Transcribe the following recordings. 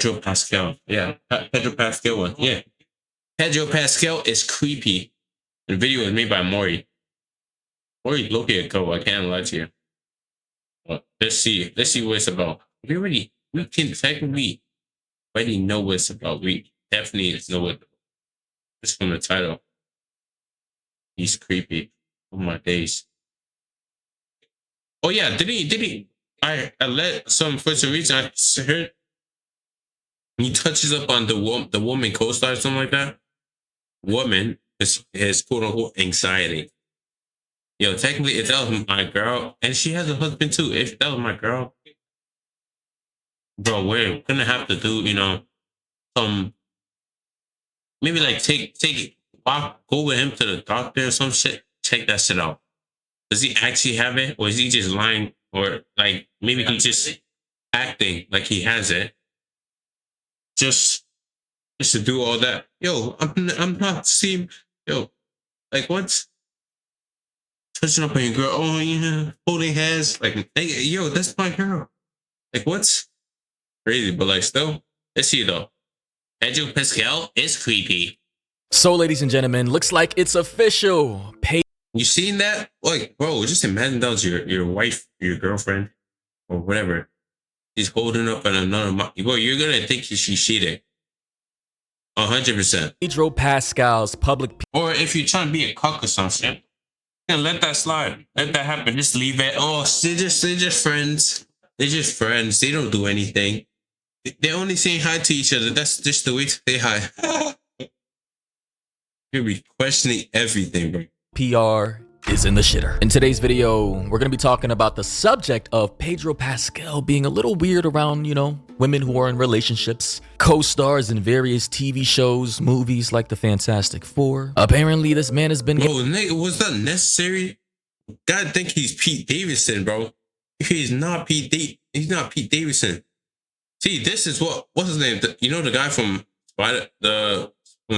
Pedro Pascal. Yeah, Pedro Pascal one. Yeah, Pedro Pascal is creepy. The video was made by Maury. Maury Loki a go. I can't lie to you. Let's see. Let's see what it's about. We can technically already know what it's about. We definitely know what it's from the title. He's creepy. Oh my days. Oh yeah, did he? I let some for some reason I heard he touches up on the woman co-star or something like that. Woman is quote unquote anxiety. Yo, technically, if that was my girl, and she has a husband too. If that was my girl, bro, we're gonna have to do, some maybe like go with him to the doctor or some shit. Check that shit out. Does he actually have it, or is he just lying, or like maybe he just acting like he has it, just to do all that? Yo, I'm not seeing, yo, like what's touching up on your girl? Oh yeah, holding hands, like hey, yo, that's my girl. Like what's crazy, but like still, let's see though. Pedro Pascal is creepy. So, ladies and gentlemen, looks like it's official. You seen that? Like, bro, just imagine that was your wife, your girlfriend, or whatever. She's holding up on another. Bro, you're gonna think she's cheating. 100%. Pedro Pascal's public. Or if you're trying to be a cuck or something, then let that slide. Let that happen. Just leave it. Oh, they're just friends. They're just friends. They don't do anything. They're only saying hi to each other. That's just the way to say hi. You'll be questioning everything, bro. PR is in the shitter. In today's video, we're going to be talking about the subject of Pedro Pascal being a little weird around, women who are in relationships, co-stars in various TV shows, movies like The Fantastic Four. Apparently, this man has been... Bro, nigga, was that necessary? God think he's Pete Davidson, bro. He's not Pete Davidson. See, this is what's his name? The guy from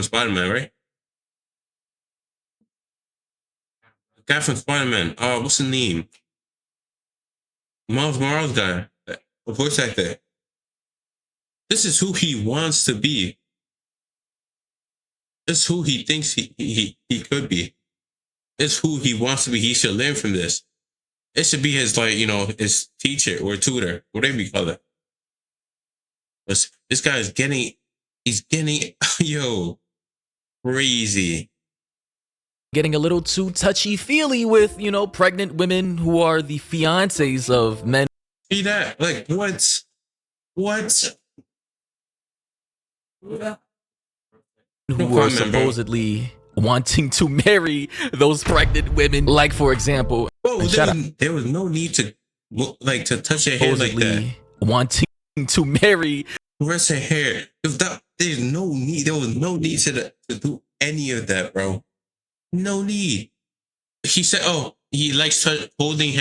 Spider-Man, right? Guy from Spider-Man. What's his name? Miles Morales guy. The voice actor. This is who he wants to be. This is who he thinks he could be. It's who he wants to be. He should learn from this. It should be his, his teacher or tutor, whatever you call it. But this guy is getting, yo, crazy. Getting a little too touchy-feely with, pregnant women who are the fiancés of men. See that? Like, what? Who are supposedly wanting to marry those pregnant women. Like, for example... Bro, there was no need to, to touch her hair like that. Wanting to marry... Rest her hair. There was no need to do any of that, bro. No need. He said, "Oh, he likes holding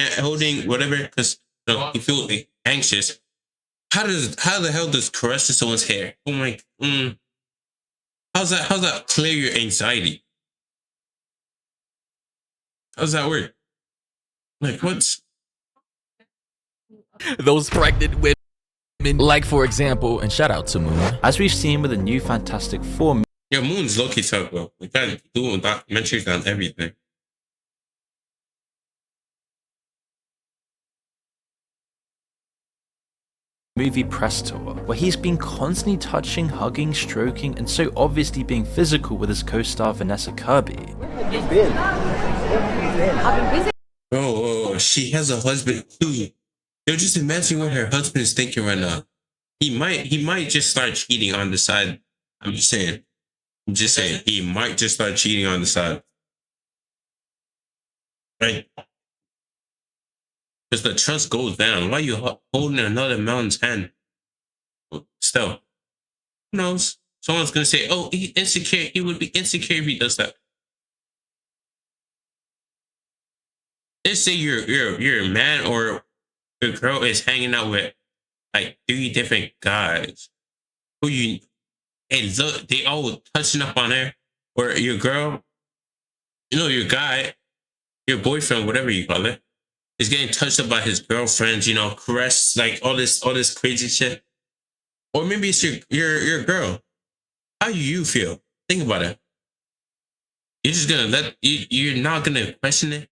whatever because he feels anxious." How the hell does caressing someone's hair? Oh my, how's that clear your anxiety? How's that work? Like what's those pregnant women? Like for example, and shout out to Moon, as we've seen with the new Fantastic Four. Yeah, Moon's low-key tough, bro. We gotta do documentaries on everything. Movie press tour, where he's been constantly touching, hugging, stroking, and so obviously being physical with his co-star Vanessa Kirby. Bro, she has a husband too. Yo, just imagine what her husband is thinking right now. He might just start cheating on the side. I'm just saying, he might just start cheating on the side. Right? Because the trust goes down. Why are you holding another man's hand? Still, who knows? Someone's going to say, oh, he's insecure. He would be insecure if he does that. Let's say you're a man or your girl is hanging out with like 3 different guys who and look, they all touching up on her, or your girl, your guy, your boyfriend, whatever you call it, is getting touched up by his girlfriends, caressed, like all this crazy shit. Or maybe it's your girl. How do you feel? Think about it. You're just gonna you're not gonna question it.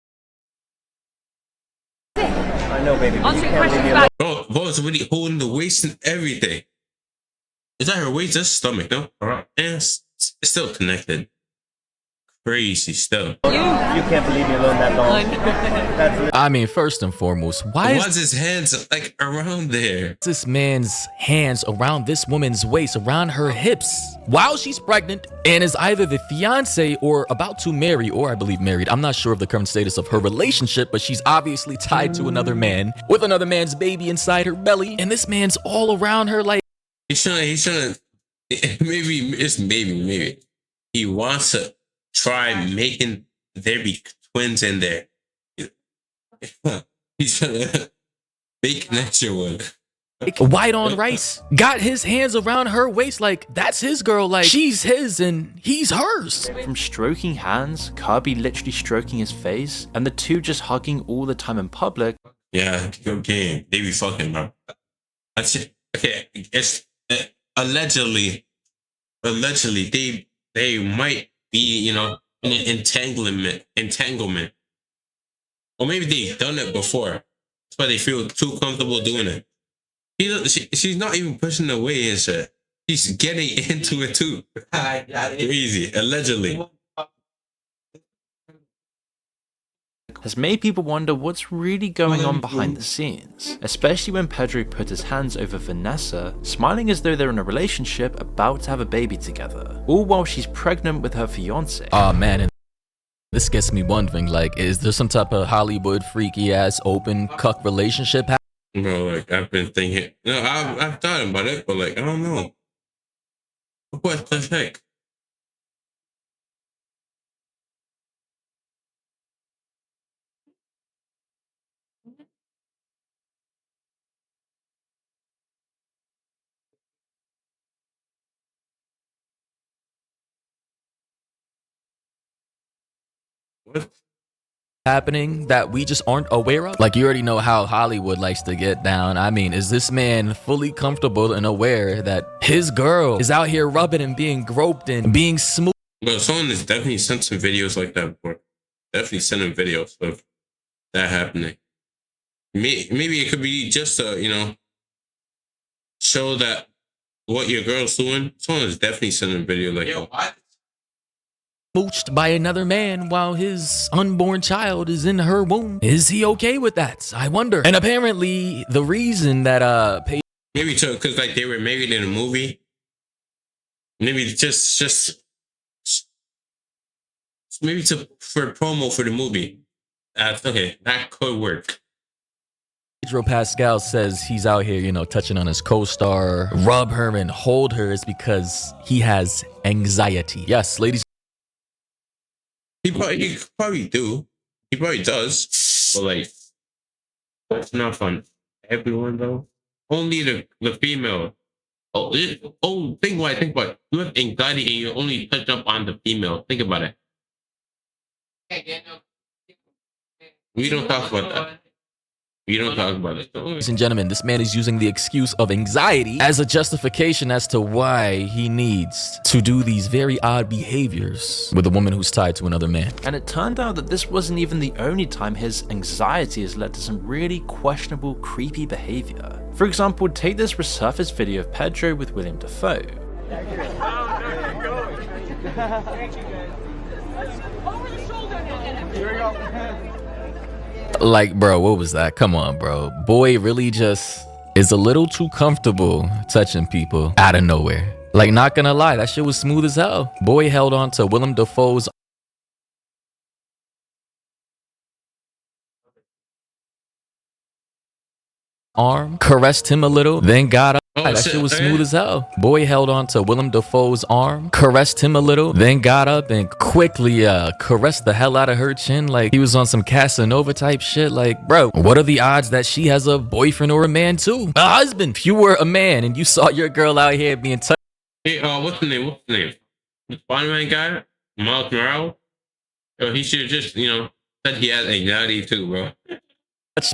I know, baby. But you can't leave me alone. Bro is really holding the waist and everything. Is that her waist? That's stomach, no? And it's still connected. Crazy stuff. You can't leave me alone that long. I mean, first and foremost, why is his hands like around there? This man's hands around this woman's waist, around her hips, while she's pregnant and is either the fiance or about to marry, or I believe married. I'm not sure of the current status of her relationship, but she's obviously tied to another man with another man's baby inside her belly, and this man's all around her like. He's trying to, maybe. He wants to try making there be twins in there. He's trying to make an extra one. White on rice. Got his hands around her waist like that's his girl, like she's his and he's hers. From stroking hands, Kirby literally stroking his face, and the two just hugging all the time in public. Yeah, okay. They be fucking, bro. That's it. Okay, it's allegedly they might be, in an entanglement. Or maybe they've done it before. That's why they feel too comfortable doing it. She's not even pushing away and shit. She's getting into it too. Crazy. Allegedly. Has made people wonder what's really going on behind the scenes, especially when Pedro put his hands over Vanessa, smiling as though they're in a relationship about to have a baby together, all while she's pregnant with her fiance. Oh man, and this gets me wondering, like, is there some type of Hollywood freaky ass open cuck relationship happening? Bro, like, I've been thinking, I've thought about it, but like, I don't know. What the heck? What? Happening that we just aren't aware of? Like, you already know how Hollywood likes to get down. I mean, is this man fully comfortable and aware that his girl is out here rubbing and being groped and being smooth? Well, someone has definitely sent some videos like that before. Definitely sent him videos of that happening. Maybe it could be just to, show that what your girl's doing. Someone has definitely sent him a video like that. Smooched by another man while his unborn child is in her womb. Is he okay with that? I wonder. And apparently, the reason that maybe because like they were married in a movie. Maybe just maybe for promo for the movie. Okay, that could work. Pedro Pascal says he's out here, touching on his co-star, rub her and hold her is because he has anxiety. Yes, ladies. He probably do. He probably does. But like, that's not fun. Everyone though. Only the female. Think about it. You have anxiety and you only touch up on the female. Think about it. We don't talk about that. We don't talk about it. Ladies and gentlemen, this man is using the excuse of anxiety as a justification as to why he needs to do these very odd behaviors with a woman who's tied to another man. And it turned out that this wasn't even the only time his anxiety has led to some really questionable, creepy behavior. For example, take this resurfaced video of Pedro with William Dafoe. Here we go. Like, bro, what was that? Come on, bro. Boy really just is a little too comfortable touching people out of nowhere. Like, not gonna lie, that shit was smooth as hell. Boy held on to Willem Dafoe's arm, caressed him a little, then got up. That shit was smooth as hell. Boy held on to Willem Dafoe's arm, caressed him a little, then got up and quickly caressed the hell out of her chin like he was on some Casanova type shit. Like, bro, what are the odds that she has a boyfriend or a man too? A husband. If you were a man and you saw your girl out here being touched. Hey, what's the name? The Spider-Man guy? Miles Morales? He should have just, said he has anxiety too, bro.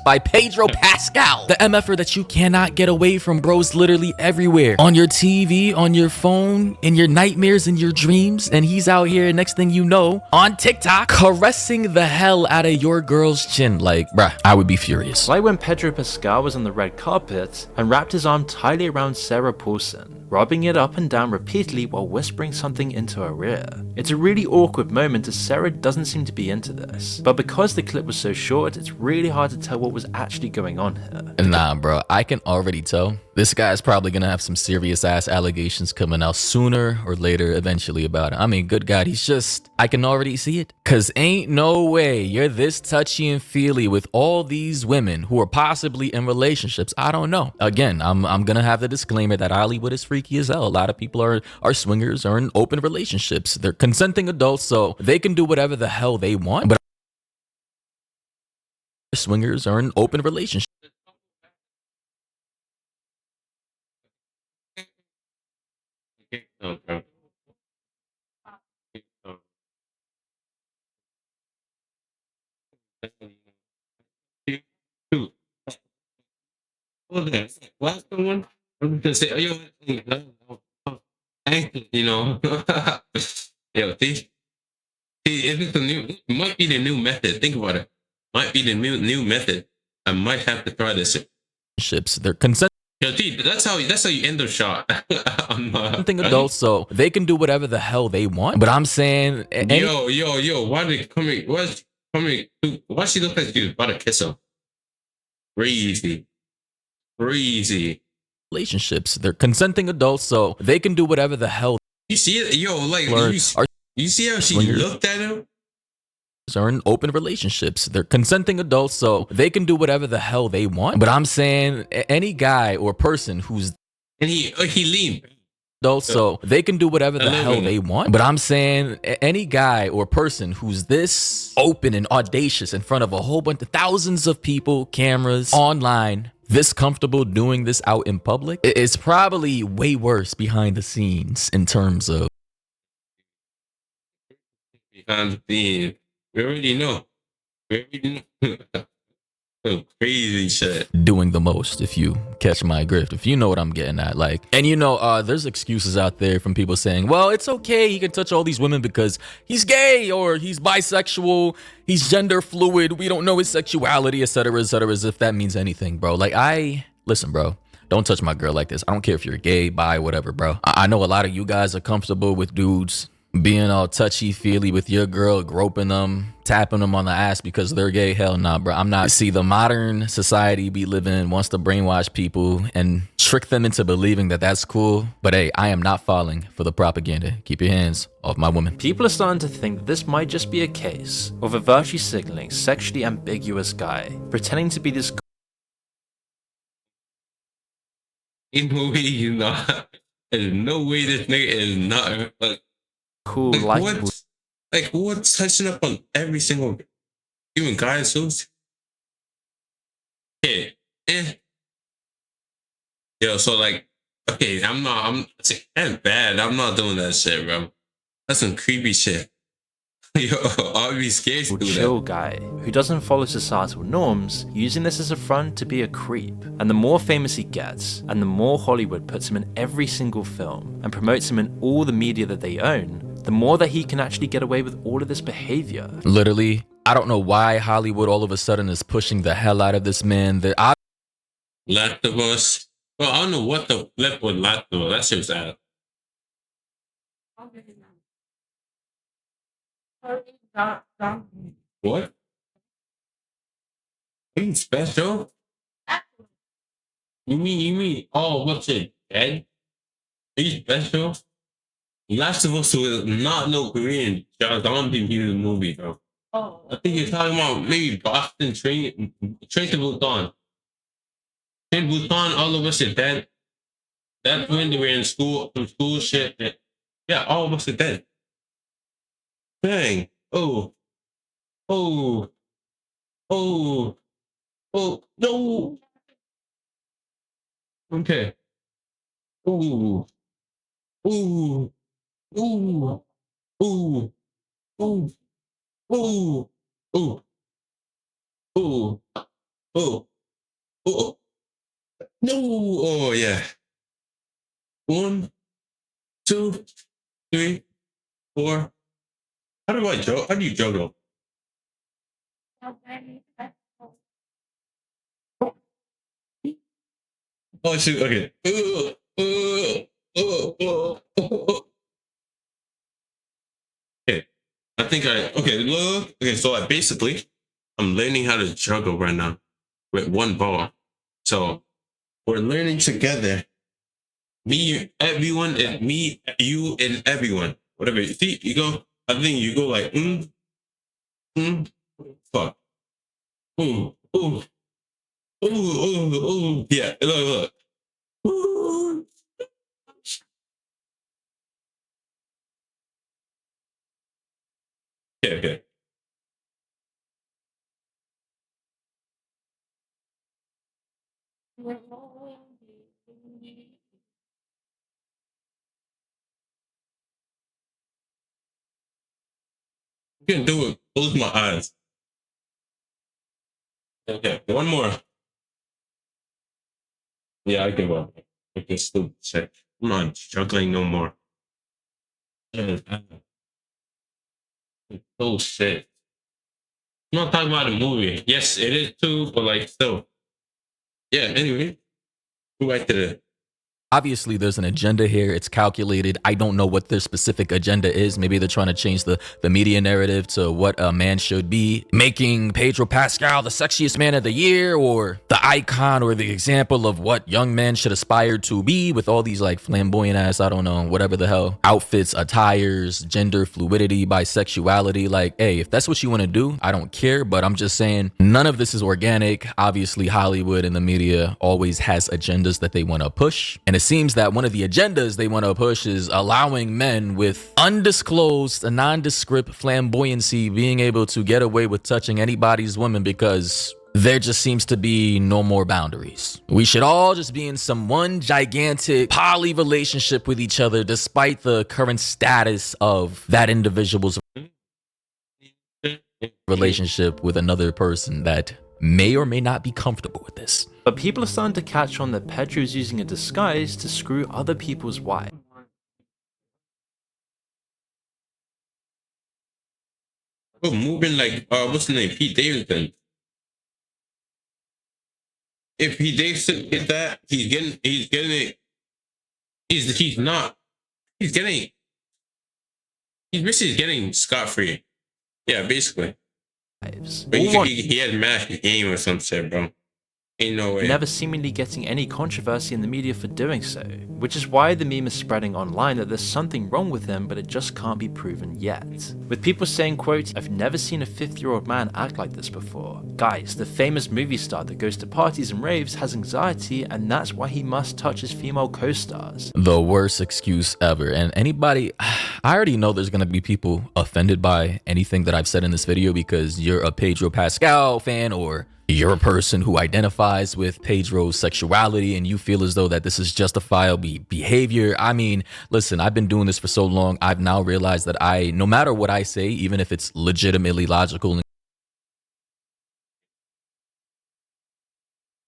by Pedro Pascal, the MFer that you cannot get away from, bros, literally everywhere. On your TV, on your phone, in your nightmares, in your dreams, and he's out here, next thing you know, on TikTok, caressing the hell out of your girl's chin. Like, bruh, I would be furious. Like when Pedro Pascal was on the red carpet and wrapped his arm tightly around Sarah Paulson, rubbing it up and down repeatedly while whispering something into her ear. It's a really awkward moment as Sarah doesn't seem to be into this, but because the clip was so short, it's really hard to tell what was actually going on here. Nah, bro, I can already tell. This guy's probably gonna have some serious ass allegations coming out sooner or later eventually about it. I mean, good God, I can already see it. Cause ain't no way you're this touchy and feely with all these women who are possibly in relationships. I don't know. Again, I'm gonna have the disclaimer that Hollywood is freaky as hell. A lot of people are swingers or in open relationships. They're consenting adults, so they can do whatever the hell they want. But swingers are in open relationships. Okay. Two. Well, then, last one. I'm gonna say, oh, yo, you know, yo, see, if it's a new, it might be the new method. Think about it. Might be the new method. I might have to try this. They're consenting. Yo, see, that's how you end the shot. Adults, so they can do whatever the hell they want. But I'm saying, yo, why did coming? What's coming? Why she look like she was about to kiss him? Crazy. Relationships, they're consenting adults, so they can do whatever the hell. You see it, yo, like you see how she looked at him? Are in open relationships. They're consenting adults, so they can do whatever the hell they want. But I'm saying any guy or person who's and he leaned. Adults, so they can do whatever the hell they want. But I'm saying any guy or person who's this open and audacious in front of a whole bunch of thousands of people, cameras, online, this comfortable doing this out in public, it's probably way worse behind the scenes in terms of behind the scenes. We already know. Some crazy shit. Doing the most, if you catch my drift, if you know what I'm getting at. Like, and you know, there's excuses out there from people saying, well, it's okay, he can touch all these women because he's gay or he's bisexual, he's gender fluid, we don't know his sexuality, etc., as if that means anything, bro. Like, listen, bro, don't touch my girl like this. I don't care if you're gay, bi, whatever, bro. I know a lot of you guys are comfortable with dudes being all touchy-feely with your girl, groping them, tapping them on the ass because they're gay. Hell nah, bro. I'm not. See, the modern society we live in wants to brainwash people and trick them into believing that that's cool. But hey, I am not falling for the propaganda. Keep your hands off my woman. People are starting to think that this might just be a case of a virtue signaling sexually ambiguous guy pretending to be this In no way he's not. There's no way this nigga is not. cool, what's touching up on every single, even guys too? Yeah, yo, so like, okay, that's bad. I'm not doing that shit, bro. That's some creepy shit. Yo, I'll be scared to do that. chill guy who doesn't follow societal norms, using this as a front to be a creep. And the more famous he gets, and the more Hollywood puts him in every single film and promotes him in all the media that they own, the more that he can actually get away with all of this behavior. Literally, I don't know why Hollywood all of a sudden is pushing the hell out of this man. Last of Us. Well, I don't know what the flip with Last of Us. That shit was out. What? You special? You mean, oh, what's it, Ed? Are you special? Last of Us was not no Korean zombie movie, bro. Oh. I think you're talking about maybe Boston Train to Busan. Train to Busan, all of us are dead. That's when they were in school, some school shit. Yeah, all of us are dead. Bang. Oh. Oh. Oh. Oh. No. Okay. Ooh. Ooh. Ooh. Ooh. Ooh. Ooh. Ooh. Ooh. Oh, oh, no. Oh, yeah. 1, 2, 3, 4. How do I juggle? How do you juggle? Oh, shoot. Okay. Okay. I think okay, look. Okay, so I'm learning how to juggle right now with one ball. So we're learning together. Me, everyone, and me, you, and everyone. Whatever. See, you go, I think you go like, fuck. Ooh, ooh, ooh, ooh, ooh. Yeah, look. Ooh. Okay. You can do it. Close my eyes. Okay, one more. Yeah, I give up. I can still check. I'm not juggling no more. Oh shit. I'm not talking about the movie. Yes, it is too, but like still. Yeah, anyway. Go back to the Obviously, there's an agenda here. It's calculated. I don't know what their specific agenda is. Maybe they're trying to change the media narrative to what a man should be, making Pedro Pascal the sexiest man of the year, or the icon or the example of what young men should aspire to be, with all these like flamboyant ass, I don't know, whatever the hell, outfits, attires, gender fluidity, bisexuality. Like, hey, if that's what you want to do, I don't care. But I'm just saying, none of this is organic. Obviously, Hollywood and the media always has agendas that they want to push. And it seems that one of the agendas they want to push is allowing men with undisclosed, nondescript flamboyancy being able to get away with touching anybody's woman because there just seems to be no more boundaries. We should all just be in some one gigantic poly relationship with each other, despite the current status of that individual's relationship with another person that may or may not be comfortable with this. But people are starting to catch on that Pedro's using a disguise to screw other people's wives. oh, moving like what's the name? Pete Davidson. If Pete Davidson get that, he's getting it. He's basically getting scot-free. Yeah, basically. But he had matched the game or some shit, bro. Ain't no way. Never seemingly getting any controversy in the media for doing so, which is why the meme is spreading online that there's something wrong with him, but it just can't be proven yet. With people saying, quote, "I've never seen a 50-year-old man act like this before. Guys, the famous movie star that goes to parties and raves has anxiety, and that's why he must touch his female co-stars." The worst excuse ever. And anybody, I already know there's gonna be people offended by anything that I've said in this video because you're a Pedro Pascal fan, or you're a person who identifies with Pedro's sexuality and you feel as though that this is justifiable behavior. I mean, listen, I've been doing this for so long. I've now realized that no matter what I say, even if it's legitimately logical,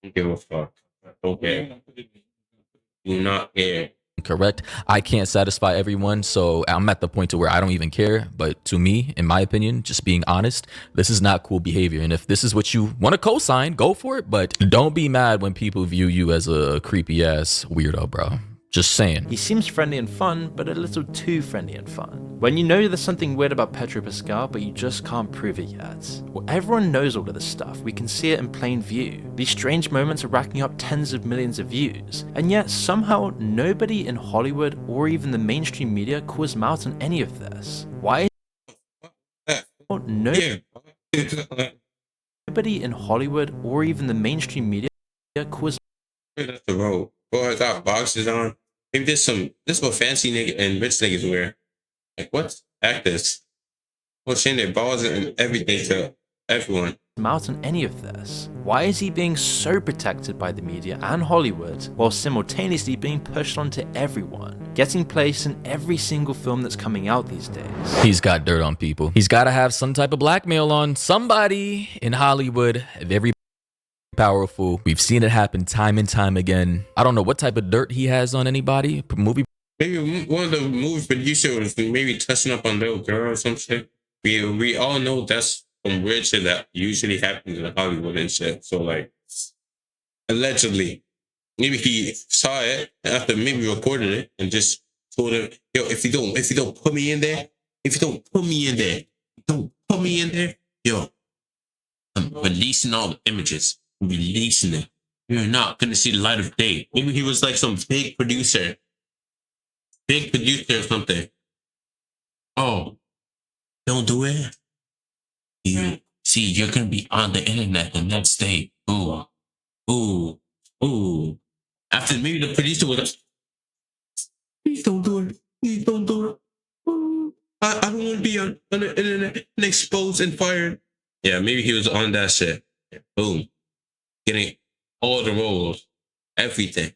Don't give a fuck. Okay. Do not care. correct, I can't satisfy everyone, so I'm at the point to where I don't even care. But to me, in my opinion, just being honest, this is not cool behavior. And if this is what you want to co-sign, go for it, but don't be mad when people view you as a creepy ass weirdo, bro. Just saying. He seems friendly and fun, but a little too friendly and fun. When you know there's something weird about Pedro Pascal, but you just can't prove it yet. Well, everyone knows all of this stuff. We can see it in plain view. These strange moments are racking up tens of millions of views, and yet somehow nobody in Hollywood or even the mainstream media calls him out on any of this. Why is nobody in Hollywood or even the mainstream media calls That's the road. Boy, I got boxes on. Maybe this is what fancy nigga and rich niggas wear. Like what? Actors. Well, showing their balls and everything to everyone. him out on any of this? Why is he being so protected by the media and Hollywood while simultaneously being pushed onto everyone, getting placed in every single film that's coming out these days? He's got dirt on people. He's got to have some type of blackmail on somebody in Hollywood. If every powerful. We've seen it happen time and time again. I don't know what type of dirt he has on anybody. Movie. Maybe one of the movie producers was maybe touching up on little girl or some shit. We all know that's some weird shit that usually happens in Hollywood and shit. So like, allegedly, maybe he saw it after maybe recorded it and just told him, yo, if you don't put me in there, yo, I'm releasing all the images. I'm releasing it. You're not gonna see the light of day. Maybe he was like some big producer or something. Oh, don't do it. You see, you're gonna be on the internet the next day. Ooh. After maybe the producer was like, please don't do it. Ooh. I don't want to be on the internet and exposed and fired. Yeah, maybe he was on that shit. Boom. Getting all the roles. Everything.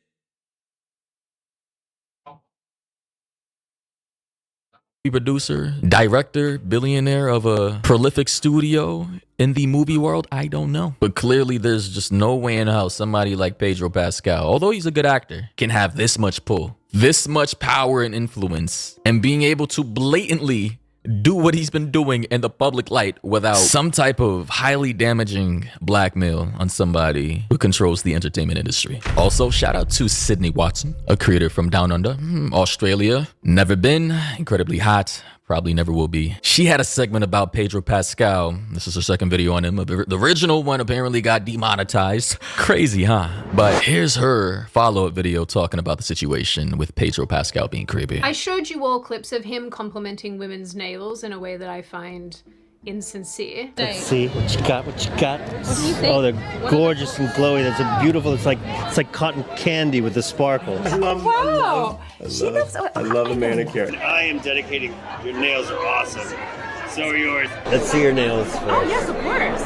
Producer, director, billionaire of a prolific studio in the movie world? I don't know. But clearly there's just no way in hell somebody like Pedro Pascal, although he's a good actor, can have this much pull, this much power and influence, and being able to blatantly do what he's been doing in the public light without some type of highly damaging blackmail on somebody who controls the entertainment industry. Also, shout out to Sydney Watson, a creator from Down Under, Australia. Never been, incredibly hot, probably never will be. She had a segment about Pedro Pascal. This is her second video on him. The original one apparently got demonetized. Crazy, huh? But here's her follow-up video talking about the situation with Pedro Pascal being creepy. I showed you all clips of him complimenting women's nails in a way that I find insincere. Let's see what you got. What do you think? Oh, they're gorgeous and glowy. That's a beautiful. It's like cotton candy with the sparkles. Wow! I love a manicure. I am dedicating. Your nails are awesome. So are yours. Let's see your nails first. Oh yes, of course.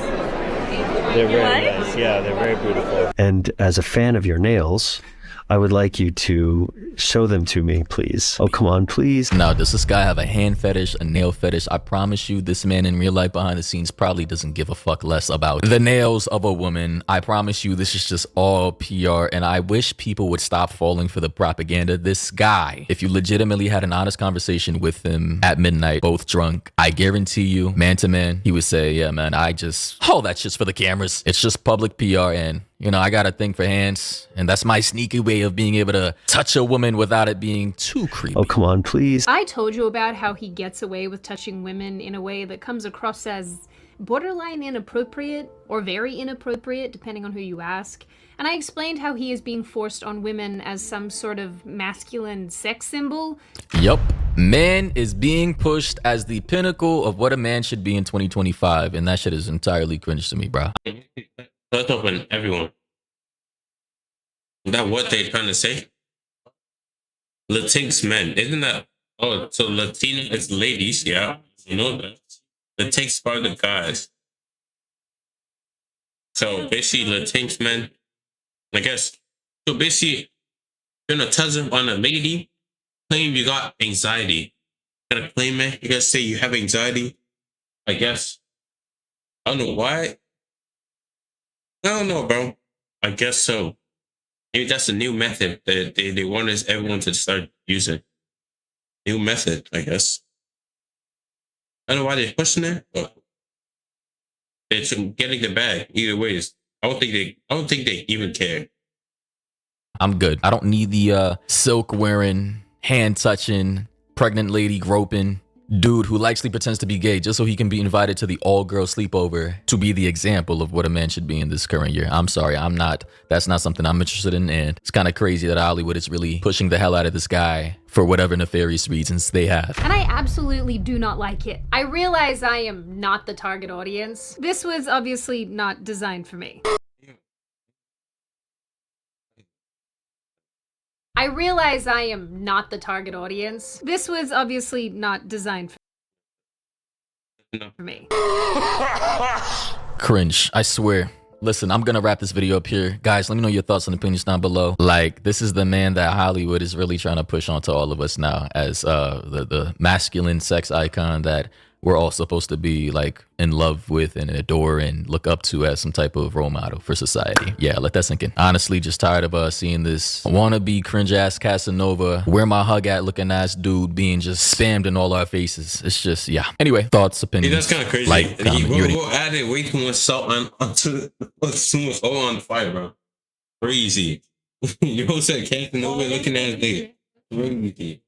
They're very nice. Yeah, they're very beautiful. And as a fan of your nails, I would like you to show them to me, please. Oh, come on, please. Now, does this guy have a hand fetish, a nail fetish? I promise you, this man in real life behind the scenes probably doesn't give a fuck less about the nails of a woman. I promise you, this is just all PR, and I wish people would stop falling for the propaganda. This guy, if you legitimately had an honest conversation with him at midnight, both drunk, I guarantee you, man to man, he would say, yeah, man, all that shit's for the cameras. It's just public PR, and you know, I got a thing for hands, and that's my sneaky way of being able to touch a woman without it being too creepy. Oh, come on, please. I told you about how he gets away with touching women in a way that comes across as borderline inappropriate or very inappropriate, depending on who you ask. And I explained how he is being forced on women as some sort of masculine sex symbol. Yup. Man is being pushed as the pinnacle of what a man should be in 2025, and that shit is entirely cringe to me, bro. That's open everyone. Is that what they're trying to say? Latinx men, isn't that? Oh, so Latina is ladies, yeah. You know that. Latinx are the guys. So basically, Latinx men, I guess. So basically, you're gonna touch on a lady, claim you got anxiety. Gonna claim it. You gotta say you have anxiety. I guess. I don't know why. I don't know, bro. I guess so. Maybe that's a new method that they want everyone to start using. New method, I guess. I don't know why they're pushing it, but it's getting the bag either ways. I don't think they even care. I'm good. I don't need the silk wearing, hand touching, pregnant lady groping dude who likely pretends to be gay just so he can be invited to the all-girl sleepover to be the example of what a man should be in this current year. I'm sorry, that's not something I'm interested in, and it's kind of crazy that Hollywood is really pushing the hell out of this guy for whatever nefarious reasons they have. And I absolutely do not like it. I realize I am not the target audience. This was obviously not designed for me. I realize I am not the target audience. This was obviously not designed for me. Cringe, I swear. Listen, I'm gonna wrap this video up here. Guys, let me know your thoughts and opinions down below. Like, this is the man that Hollywood is really trying to push onto all of us now as the masculine sex icon that we're all supposed to be like in love with and adore and look up to as some type of role model for society. Yeah, let that sink in. Honestly, just tired of seeing this wannabe cringe ass Casanova, where my hug at looking ass dude being just spammed in all our faces. It's just, yeah. Anyway, thoughts, opinions. That's kind of crazy. Like, comment, we'll add it way too much salt onto too much oil on the fire, bro. Crazy. You know, said Casanova looking at it. Crazy.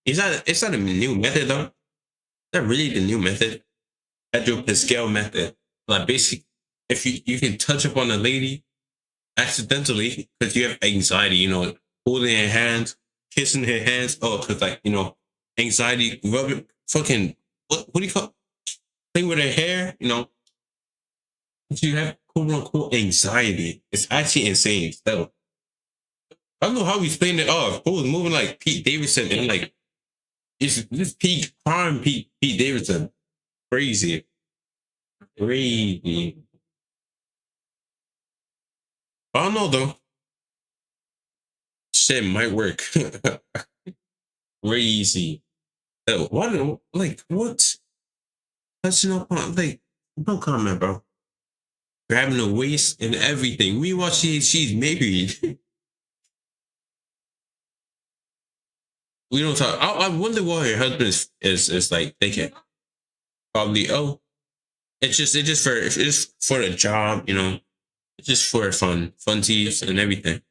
Is that a new method though? Is that really the new method? Pedro Pascal method. Like basically, if you can touch up on a lady accidentally because you have anxiety, you know, holding her hands, kissing her hands, because like, you know, anxiety, rubbing, fucking, what do you call it? Playing with her hair, you know. If you have quote unquote anxiety, it's actually insane still. I don't know how we explain it off. Who was moving like Pete Davidson and like it's this Pete Davidson. Crazy. Crazy. I don't know though. Shit might work. Crazy. What like what? Touching up on like no comment, bro. Grabbing the waist and everything. We watch she's married. We don't talk. I wonder what her husband is like thinking. Probably it's just for the job, you know. It's just for funsies and everything.